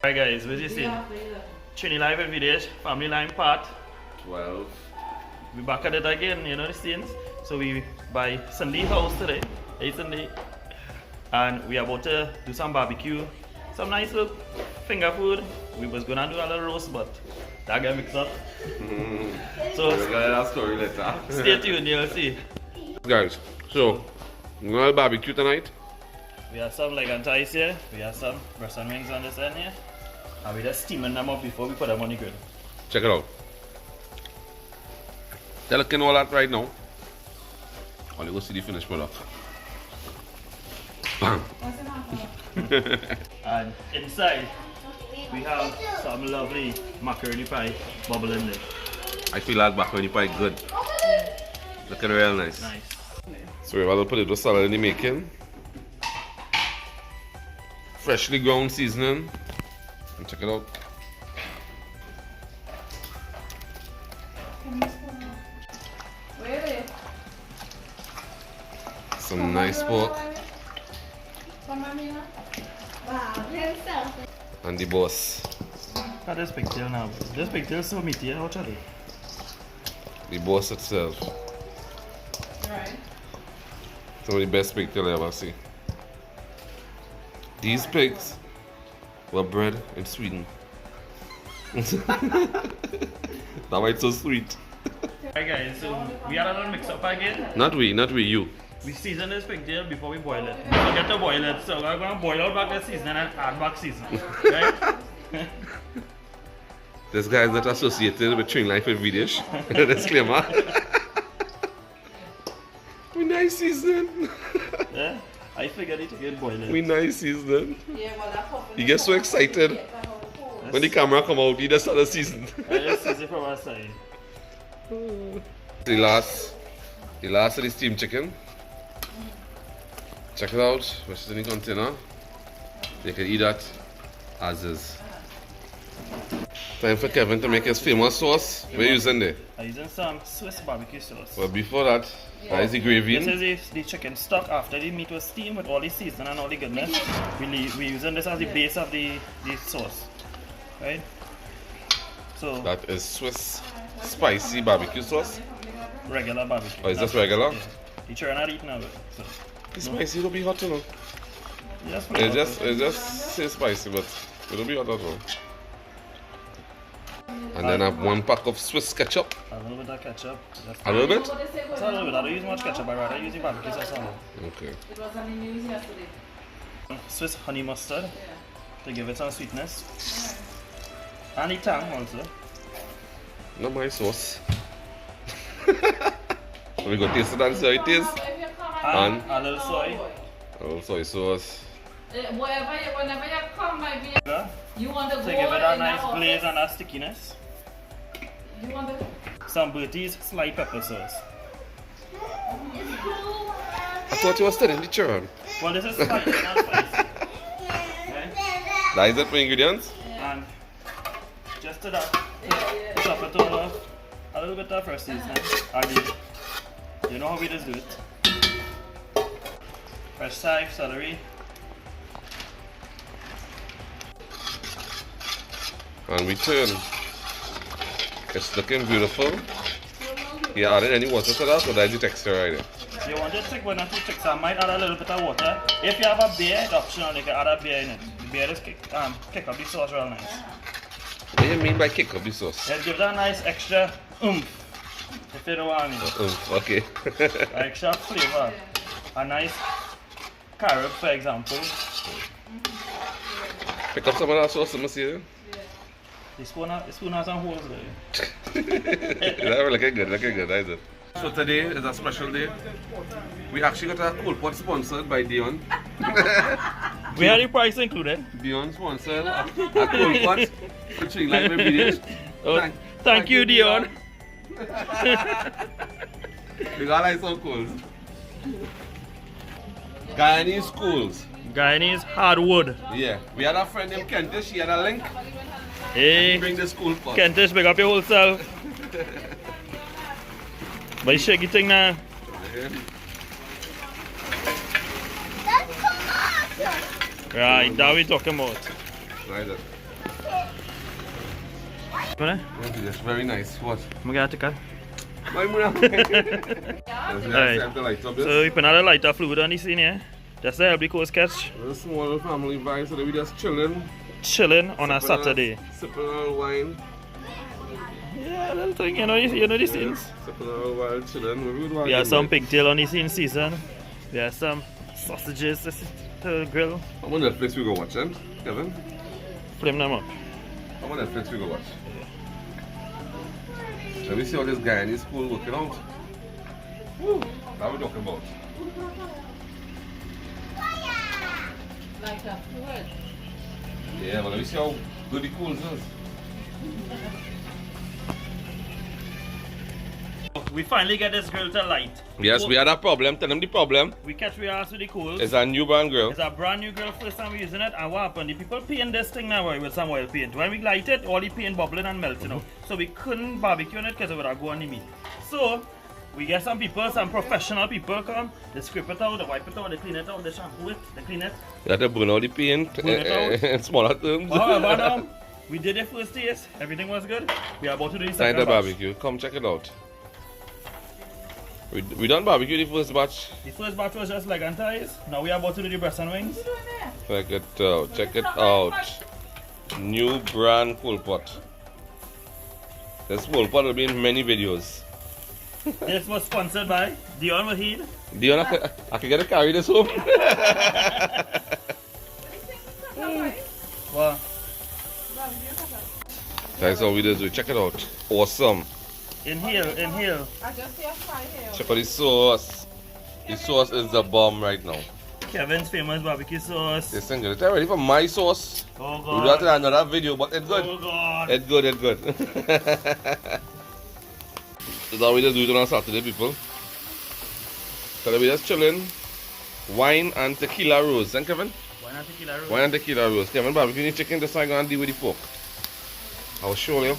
Hi guys, what you see? Trini live every day, family line part 12. We back at it again, you know the scenes. So we buy Sunday house today, Sunday, and we are about to do some barbecue, some nice little finger food. We was gonna do a little roast, but that got mixed up. So We're gonna have a story later. stay tuned, you'll see. Guys, so we're gonna barbecue tonight. We have some leg and thighs here. We have some breast and wings on this end here, and we just steaming them up before we put them on the grill. Check it out. They're looking all that right now. I'll go see the finished product. Bam! And inside we have some lovely macaroni pie bubbling there. I feel that macaroni pie good. Looking real nice. Nice. So we have a little potato salad in the making. Freshly ground seasoning. And check it out. Some nice pork. And the boss. Look at this pigtail now. This pigtail is so meaty, how much are they? The boss itself. Right. Some of the best pigtail I ever see. These pigs were bred in Sweden. That's why it's so sweet. Alright guys, so we had a little mix up again. Not we, you. We season this pigtail before we boil it. We forget to boil it, so we're gonna boil out back the seasoning and add back seasoning. Right? This guy is not associated with Trini Life every dish. Disclaimer. We nice season. Yeah? I figured it again boil it. We nice season. Yeah, well, that puppet- You get so excited when the camera come out. You just start the season. I just season from our side. The last of the steamed chicken. Check it out, which is in the container. You can eat that as is. Time for Kevin to make his famous sauce. We're using there. I'm using some Swiss barbecue sauce. But before that, that is the gravy. This is the chicken stock after the meat was steamed with all the seasoning and all the goodness. We're using this as the base of the sauce. Right? So, That is Swiss spicy barbecue sauce. regular barbecue. Oh, is this regular? Yeah. The children are eating of it. So, It's spicy, it'll be hot you know. just It just say spicy, but it'll be hot as well. And then I have 1 pack of Swiss ketchup. a little bit of ketchup. Just A little bit? just a little bit. I don't use much ketchup. I rather use the barbecue sauce alone. Okay. It was on the news yesterday. Swiss honey mustard to give it some sweetness. And the tang also. Not my sauce. So we go taste it and see how it is. And a little soy. Oh, soy sauce. Whenever you come, my dear, you want to To go give it in a the nice glaze office. and a stickiness. You want to... Some Bertie's slide pepper sauce. I thought you were studying the children. Well, this is spicy, not spicy. Okay? That is it for ingredients? And just to that, to top it all off, a little bit of fresh seasoning. And you know how we just do it. Fresh thyme, celery. And we turn. It's looking beautiful. You added any water to that, or that's the texture right there? You want it thick but not too thick, so I might add a little bit of water. If you have a beer, it's optional, you can add a beer in it. The beer is kick up the sauce real nice. What do you mean by kick up the sauce? It gives a nice extra oomph, if you know what I mean. Okay. Extra flavor. A nice carrot, for example. Pick up some of that sauce, let me see it. The spoon has some holes there. That looking good, that is it. So today is a special day. We actually got a cold pot sponsored by Dion. We had the price included. Dion sponsored a cold pot for Trini Life every day. Oh, thank you, Dion. We got like some coals. Guyanese coals. Guyanese hardwood. Yeah. We had a friend named Kentish, she had a link. Hey, Bring this cool pot. Kentish, big up your whole self. But you shaky thing now. Yeah. Right, that we talking about. Right. Mana? That's very nice. What? I'm gonna take a. Alright. So we put another lighter fluid on this in here. Just to help the coast catch. A small family vibe, so that we just chilling. Chilling on a Saturday. Sipping a little wine. Yeah, little thing, you know these things. Sipping a little while chilling. We have some pigtail on this in season. We have some sausages to grill. How much Netflix we go watch, then, Kevin? Flame them up. How much Netflix we go watch? Let me see how this guy in his school working out. Woo! That we talking about. Like a fluid. Yeah, but let me see how good the cools is. We finally get this grill to light. Yes, we had a problem. Tell them the problem. We catch we ass with the coals. It's a new brand grill. It's a brand new grill, first time we're using it. And what happened? The people paint this thing now with some oil paint. When we light it, all the paint bubbling and melting out. So we couldn't barbecue on it because it would have gone on the meat. So we get some people, some professional people come, they scrape it out, they wipe it out, they clean it out, they shampoo it, they clean it. You have to burn out the paint in smaller terms. However, now, we did it first taste, everything was good. We are about to do the Time second the batch. barbecue. Come check it out. We done barbecue the first batch. The first batch was just leg and thighs. Now we are about to do the breast and wings. Check it out. Check it out. New brand full pot. This full pot will be in many videos. This was sponsored by Dion Wahid. Dion, I can get to carry this home. Wow. That's how we do it. Check it out. Awesome. Inhale, inhale. I just see a fry here. Check out the sauce. The sauce is the bomb right now. Kevin's famous barbecue sauce. This thing is ready for my sauce. Oh We'll do that god. in another video, but it's good. Oh god. It's good, it's good. That's how we just do it on a Saturday, people. So we just chilling. Wine and tequila rose. And Kevin? Why not tequila roll? Wine and tequila rose. Kevin, barbecue the chicken, just like I'm going to deal with the pork. I'll show you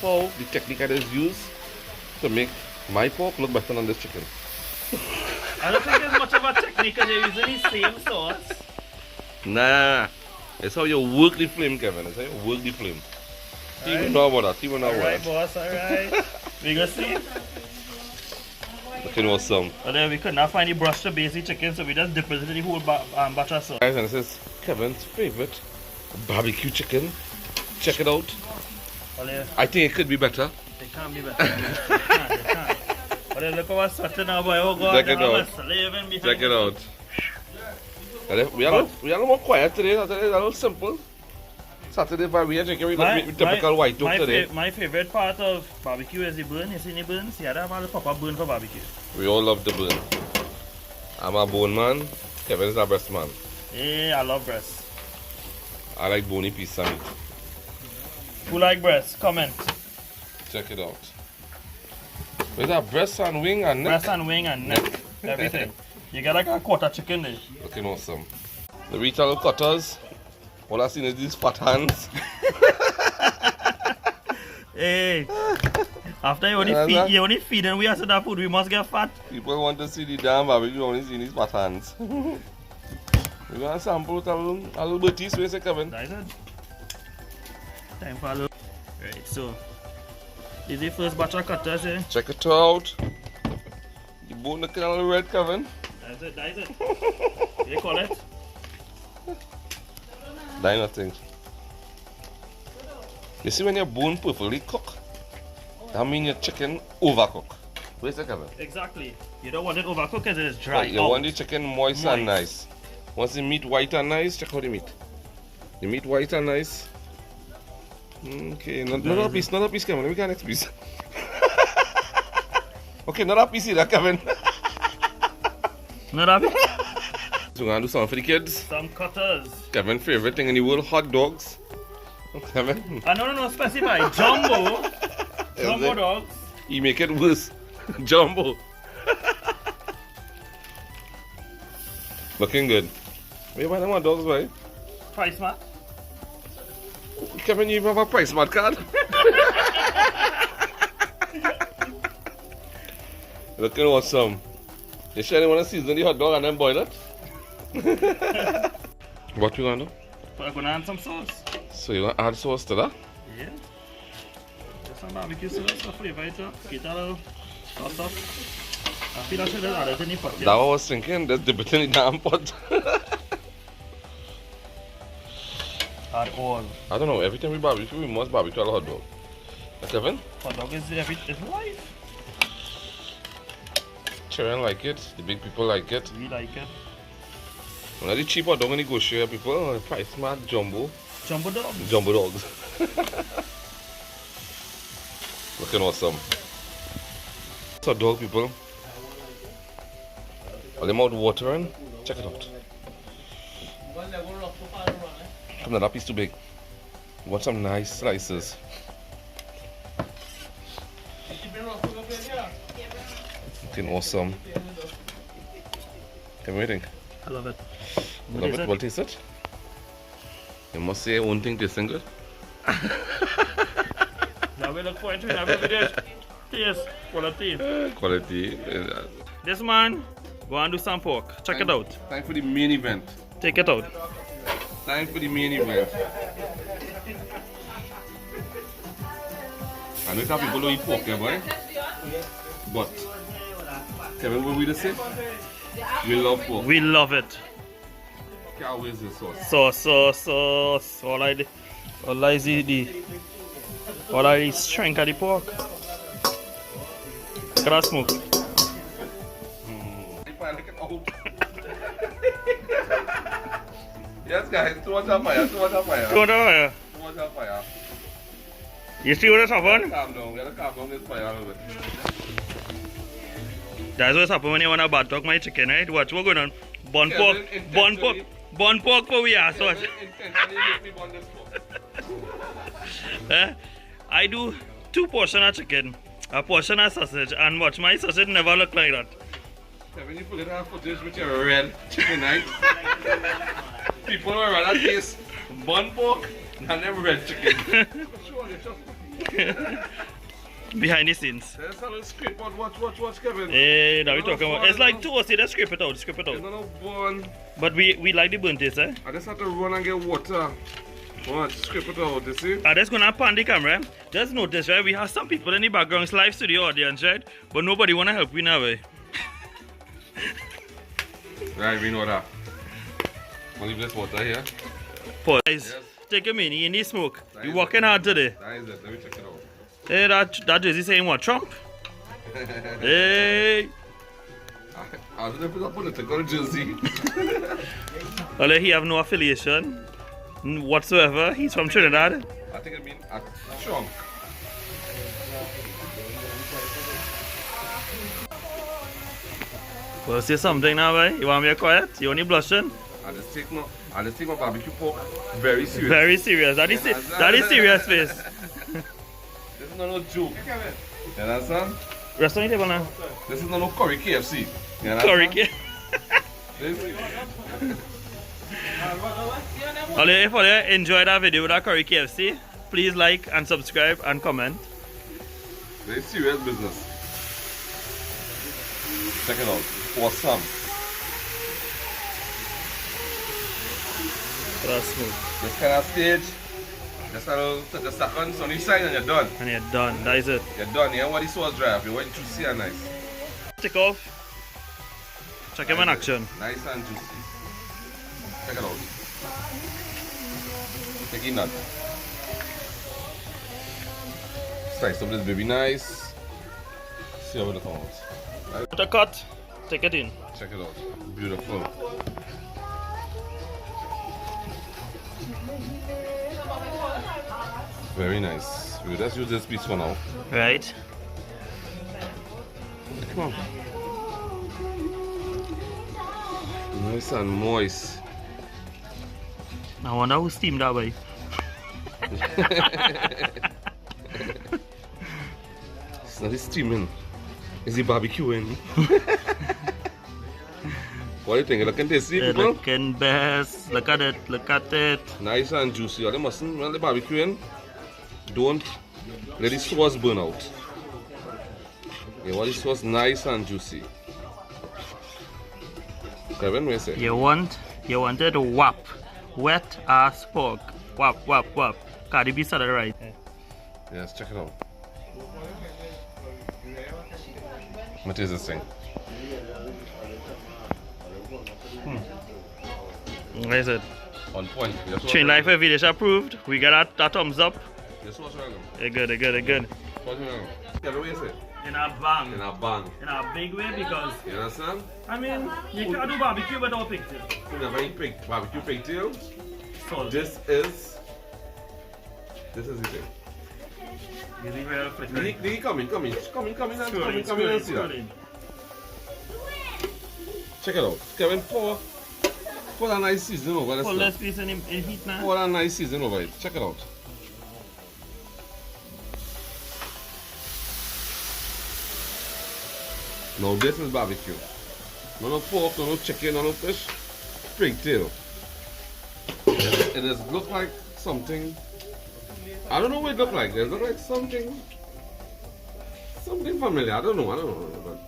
how the technique I just use to make my pork look better than this chicken. I don't think there's much of a technique because you're using the same sauce. Nah. It's how you work the flame, Kevin. It's how you work the flame. Alright. Even know about that. Even know about Alright, that. boss, alright. We go see. Looking awesome. But then we could not find the brush to base the chicken, so we just deposited the whole batch of sauce. Guys, and this is Kevin's favorite barbecue chicken. Check it out. Well, yeah, I think it could be better. it can't be better. It can't. But then look at what's sweating now, boy. Oh god, Check it I'm a out. slave in behind. Check it out. We are a little more quiet today. Saturday is a little simple. Saturday, but we are drinking with typical white oak today. My favorite part of barbecue is the burn. You see the burns? Yeah, I have a proper burn for barbecue. We all love the burn. I'm a bone man. Kevin is a breast man. Yeah, I love breast. I like bony piece of meat. Who like breast? Comment. Check it out. Where's that breast and wing and neck? Breast and wing and neck. Everything. You get like a quarter chicken there. Looking awesome. The retail cutters. All I've seen is these fat hands. Hey. After you only feed and we have that food, we must get fat. People want to see the damn barbecue, only see these fat hands. We're going to sample with a little bit of space, Kevin. That's it. Time for a little. Right, so this is the first batch of cutters here. Check it out. The bone looking a little red, Kevin. That's it. What do you call it? Dino thing. You see when your bone perfectly cooked, that means your chicken overcooked. Where's the Kevin? Exactly. You don't want it overcooked because it is dry. Right, you out. want the chicken moist and nice. Once the meat white and nice, check out the meat. The meat white and nice. Okay, not a piece, Kevin. Let me get next piece. Okay, not a piece either, Kevin. Not happy? So we're gonna do something for the kids. Some cutters. Kevin's favorite thing in the world, hot dogs. Kevin. No, specify. Jumbo. Jumbo dogs. You make it worse. Jumbo. Looking good. Where you buy them hot dogs, right? Price mat. Kevin, you even have a price mat card? Looking awesome. You sure you want to season the hot dog and then boil it? What you gonna do? We're gonna add some sauce. So you want to add sauce to that? Yeah. Just some barbecue sauce for flavor it up. Get a little sauce up. I feel I should have added any pot. That what I was thinking, just dip it in the damn pot. Add all. I don't know, every time we barbecue, we must barbecue a hot dog. Kevin? Hot dog is life. Children like it, the big people like it. We like it. One of the cheap hot dog in the grocery, people, price smart, jumbo. Jumbo dog. Jumbo dogs. Looking awesome. It's a dog, people. Are they mouth watering? Check it out. Come on, that piece too big. Want some nice slices. Looking awesome. What do you think? I love it. Love it? Well, taste it? You must say one thing tasting good. Now we look forward to another video. Taste, quality. Quality. This man, go and do some pork. Check it out. Time for the main event. Take it out. Time for the main event. I know some people don't eat pork, yeah, boy. But, Kevin, what we just say? We love pork. We love it. Can't waste the sauce. Sauce. All I is the strength of the pork. Look at that smoke. Yes, guys, too much on fire, too much on fire. Too much on fire. Too much on fire. You see what has happened? Calm down, we gotta calm down this fire a little bit. That's what's happened when you want to bad talk my chicken, right? Watch what's going on. Bun pork for we ass. Watch. I do 2 portions of chicken, a portion of sausage, and watch my sausage never look like that. When you put it on footage with your red chicken, right? People will rather taste bun pork than them red chicken. Behind the scenes. There's a little scrape out. Watch, Kevin. Hey, now we talking about. It's like toast. Let's scrape it out. There's no bun. But we like the burnt taste, eh? I just have to run and get water. Watch, scrape it out, you see? I'm just gonna pan the camera. Just notice, right? We have some people in the background. It's live to the audience, right? But nobody wanna help we now, eh? Right, we know that. I'll leave this water here. Pause. Yes. Take a minute in the smoke. You working hard today. That is it. Let me check it out. Hey, that jersey saying what? Trump? Hey! I don't know if it's a political jersey. Well, he have no affiliation whatsoever. He's from Trinidad. I think it means a trunk. Well, say something now, boy. You want me quiet? You only blushing? I just take my barbecue pork very serious. Very serious. That is serious face. This is not no joke. You understand? Restaurant table now. This is not no curry KFC. You understand? Curry KFC. If you enjoyed that video with that curry KFC, please like and subscribe and comment. Very serious business. Check it out. Awesome. That's smooth. This kind of stage, just a little 30 seconds on each side and you're done. And you're done. That is it. You're done. You want the sauce dry. You want it juicy and nice. Take off. Check him in action. Nice and juicy. Check it out. Take it nut. Slice up this baby nice. See how it comes out. Right. Put a cut. Take it in. Check it out. Beautiful. Very nice. We'll just use this piece for now. Right. Come on. Nice and moist. I wonder who steamed that way. It's not steaming. Is he barbecuing? What do you think? Looking tasty, people? Looking best. Look at it. Look at it. Nice and juicy. They mustn't, when they barbecuing, don't let the sauce burn out. You want the sauce nice and juicy. Kevin, what you say? You want it wet ass pork. Wap, wap, wap. Cardi B started right. Yes, check it out. What is this thing? What is it? On point. Chain Life Village approved. We got that thumbs up. Yes, what's wrong? They're good, they're good, they're good. What's wrong? Tell me what you say. In a bang. In a bang. In a big way because, You understand? I mean, you can't do barbecue without pigtail. You never eat barbecue pigtail. So This is the thing. really real flickering. Did he come in and see that. Check it out. Kevin, pour a nice season over this. Pull this piece in heat now. Pour a nice season over it. Check it out. Now this is barbecue. No pork, no chicken, no fish. Pigtail. It does look like something. I don't know what it look like. It look like something familiar. I don't know.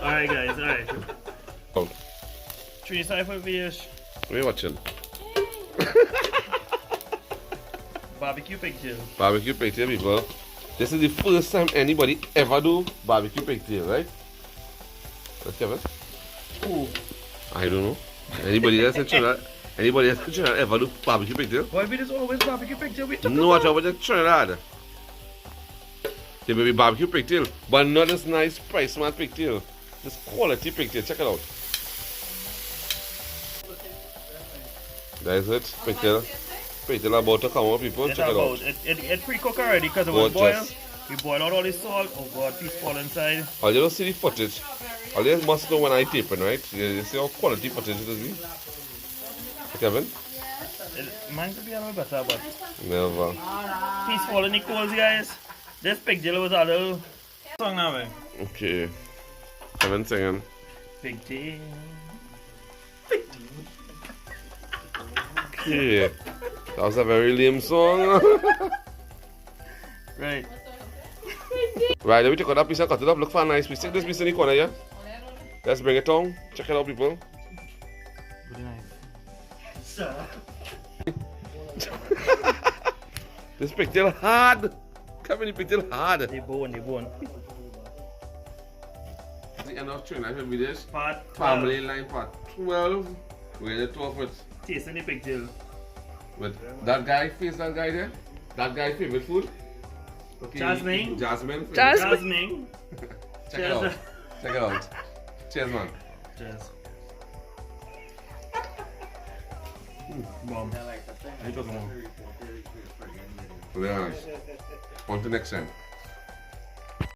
Alright guys, alright. Oh, 3 cipher VH. what are you watching? Barbecue pigtail. Barbecue pigtail, people. This is the first time anybody ever do barbecue pigtail, right? Let's give it. Ooh. I don't know. Anybody else in Trinidad? Anybody else in Trinidad ever do barbecue pigtail? Why we just always barbecue pigtail? We talk No, I about. talk about Trinidad. There may be barbecue pigtail, but not this nice price man pigtail. This quality pigtail. Check it out. That is it. Pigtail. Pigtail about to come on, people. It's Check it out. about, it pre-cooked already because it was Gorgeous. boiled. We boiled out all the salt. Oh god, piece fall inside. All you don't see the footage. All you must know when I taping, right? You see how quality footage it is. Kevin? Mine could be a little better, but Never. piece fall in the coals, guys. This pigtail was a little song now, man. Okay. Kevin singing. Pigtail. Okay. That was a very lame song. Right. Right, let me take out that piece and cut it up. Look for a nice piece. Take this piece in the corner, yeah? Let's bring it on. Check it out, people. Very nice. This pigtail hard. Kevin, the pigtail hard. They bone, they bone. The end of Trinidad Village. Part 12. Family line part 12. We're the 12 with Tasting the pigtail. that guy, face that guy there. That guy's favorite food. Okay. Jasmine. Jasmine. Jasmine. Check it out. Check it out. Cheers, man. Cheers. Mom. I took a mom. Very nice. On to next time.